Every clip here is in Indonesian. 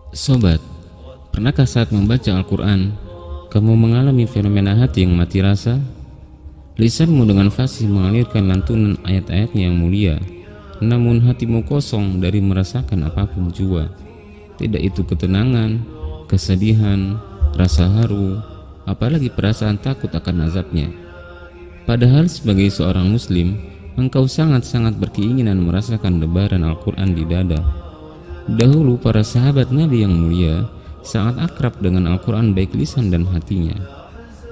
Sobat, pernahkah saat membaca Al-Quran, kamu mengalami fenomena hati yang mati rasa? Lisanmu dengan fasih mengalirkan lantunan ayat-ayatnya yang mulia, namun hatimu kosong dari merasakan apapun jua. Tidak itu ketenangan, kesedihan, rasa haru, apalagi perasaan takut akan azabnya. Padahal sebagai seorang muslim, engkau sangat-sangat berkeinginan merasakan lebaran Al-Quran di dada. Dahulu para sahabat Nabi yang mulia sangat akrab dengan Al-Quran baik lisan dan hatinya.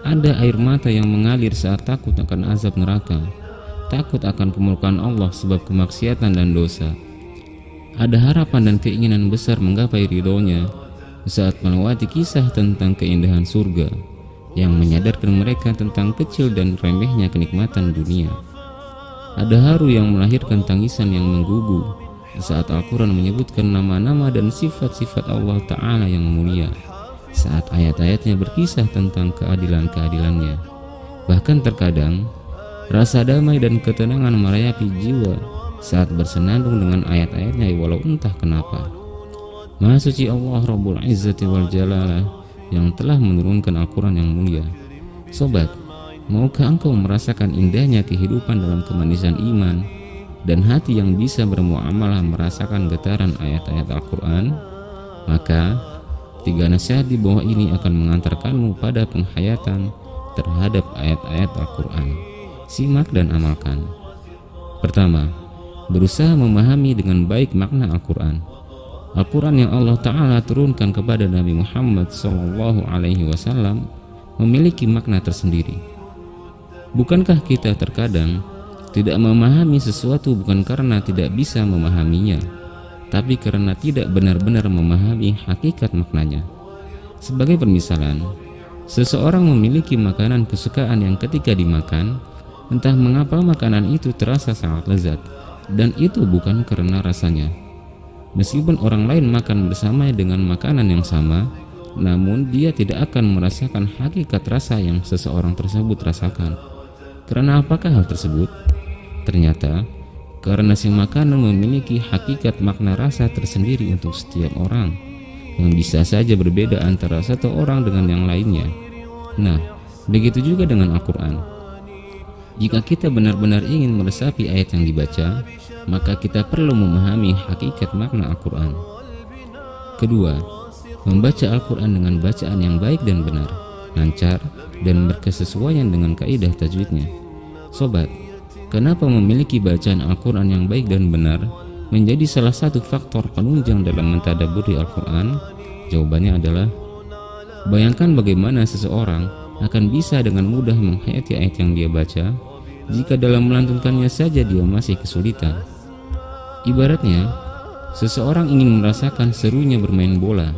Ada air mata yang mengalir saat takut akan azab neraka, takut akan kemurkaan Allah sebab kemaksiatan dan dosa. Ada harapan dan keinginan besar menggapai ridhonya saat melewati kisah tentang keindahan surga yang menyadarkan mereka tentang kecil dan remehnya kenikmatan dunia. Ada haru yang melahirkan tangisan yang menggugu saat Al-Quran menyebutkan nama-nama dan sifat-sifat Allah Ta'ala yang mulia, saat ayat-ayatnya berkisah tentang keadilan-keadilannya. Bahkan terkadang rasa damai dan ketenangan merayapi jiwa saat bersenandung dengan ayat-ayatnya walau entah kenapa. Maha suci Allah Rabbul Izzati wal Jalalah yang telah menurunkan Al-Quran yang mulia. Sobat, maukah engkau merasakan indahnya kehidupan dalam kemanisan iman dan hati yang bisa bermuamalah merasakan getaran ayat-ayat Al-Quran? Maka 3 nasihat di bawah ini akan mengantarkanmu pada penghayatan terhadap ayat-ayat Al-Quran. Simak dan amalkan. Pertama, berusaha memahami dengan baik makna Al-Quran. Al-Quran yang Allah Ta'ala turunkan kepada Nabi Muhammad SAW memiliki makna tersendiri. Bukankah kita terkadang tidak memahami sesuatu bukan karena tidak bisa memahaminya, tapi karena tidak benar-benar memahami hakikat maknanya? Sebagai permisalan, seseorang memiliki makanan kesukaan yang ketika dimakan, entah mengapa makanan itu terasa sangat lezat, dan itu bukan karena rasanya. Meskipun orang lain makan bersama dengan makanan yang sama, namun dia tidak akan merasakan hakikat rasa yang seseorang tersebut rasakan. Karena apakah hal tersebut? Ternyata karena si makanan memiliki hakikat makna rasa tersendiri untuk setiap orang, yang bisa saja berbeda antara satu orang dengan yang lainnya. Nah, begitu juga dengan Al-Quran. Jika kita benar-benar ingin meresapi ayat yang dibaca, maka kita perlu memahami hakikat makna Al-Quran. Kedua, membaca Al-Quran dengan bacaan yang baik dan benar, lancar, dan berkesesuaian dengan kaidah tajwidnya. Sobat, kenapa memiliki bacaan Al-Quran yang baik dan benar menjadi salah satu faktor penunjang dalam mentadabburi Al-Quran? Jawabannya adalah, bayangkan bagaimana seseorang akan bisa dengan mudah menghayati ayat yang dia baca jika dalam melantunkannya saja dia masih kesulitan. Ibaratnya, seseorang ingin merasakan serunya bermain bola,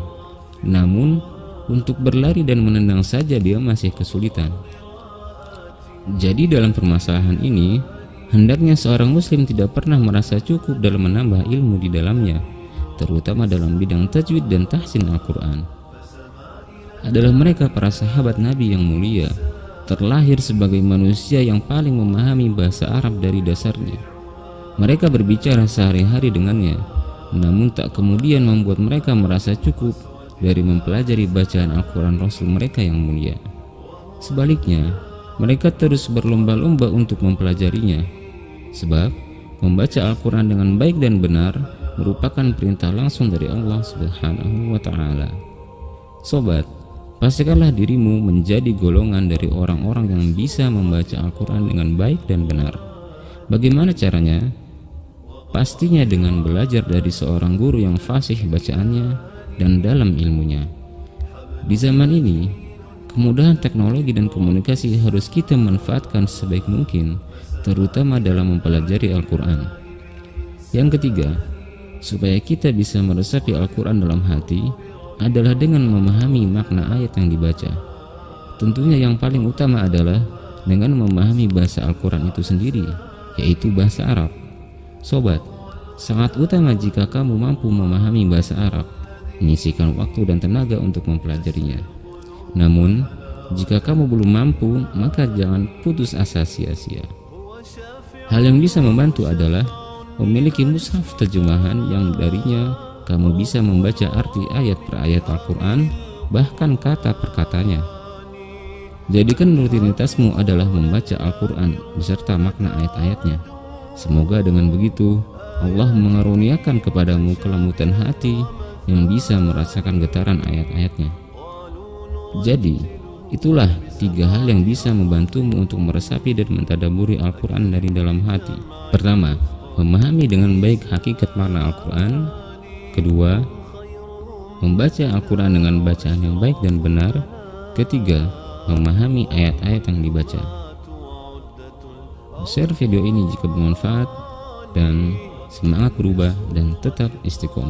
namun untuk berlari dan menendang saja dia masih kesulitan. Jadi dalam permasalahan ini, hendaknya seorang muslim tidak pernah merasa cukup dalam menambah ilmu di dalamnya, terutama dalam bidang tajwid dan tahsin Al-Quran. Adalah mereka para sahabat Nabi yang mulia, terlahir sebagai manusia yang paling memahami bahasa Arab dari dasarnya. Mereka berbicara sehari-hari dengannya, namun tak kemudian membuat mereka merasa cukup dari mempelajari bacaan Al-Quran Rasul mereka yang mulia. Sebaliknya, mereka terus berlomba-lomba untuk mempelajarinya, sebab membaca Al-Quran dengan baik dan benar merupakan perintah langsung dari Allah Subhanahu wa Ta'ala. Sobat, pastikanlah dirimu menjadi golongan dari orang-orang yang bisa membaca Al-Quran dengan baik dan benar. Bagaimana caranya? Pastinya dengan belajar dari seorang guru yang fasih bacaannya dan dalam ilmunya. Di zaman ini, kemudahan teknologi dan komunikasi harus kita manfaatkan sebaik mungkin, terutama dalam mempelajari Al-Quran. Yang ketiga, supaya kita bisa meresapi Al-Quran dalam hati adalah dengan memahami makna ayat yang dibaca. Tentunya yang paling utama adalah dengan memahami bahasa Al-Quran itu sendiri, yaitu bahasa Arab. Sobat, sangat utama jika kamu mampu memahami bahasa Arab, menyisihkan waktu dan tenaga untuk mempelajarinya. Namun, jika kamu belum mampu, maka jangan putus asa sia-sia. Hal yang bisa membantu adalah memiliki mushaf terjemahan yang darinya kamu bisa membaca arti ayat per ayat Al-Quran, bahkan kata per katanya. Jadikan rutinitasmu adalah membaca Al-Quran beserta makna ayat-ayatnya. Semoga dengan begitu Allah mengaruniakan kepadamu kelembutan hati yang bisa merasakan getaran ayat-ayatnya. Jadi, itulah 3 hal yang bisa membantumu untuk meresapi dan mentadaburi Al-Quran dari dalam hati. Pertama, memahami dengan baik hakikat makna Al-Quran. Kedua, membaca Al-Quran dengan bacaan yang baik dan benar. Ketiga, memahami ayat-ayat yang dibaca. Share video ini jika bermanfaat, dan semangat berubah dan tetap istiqomah.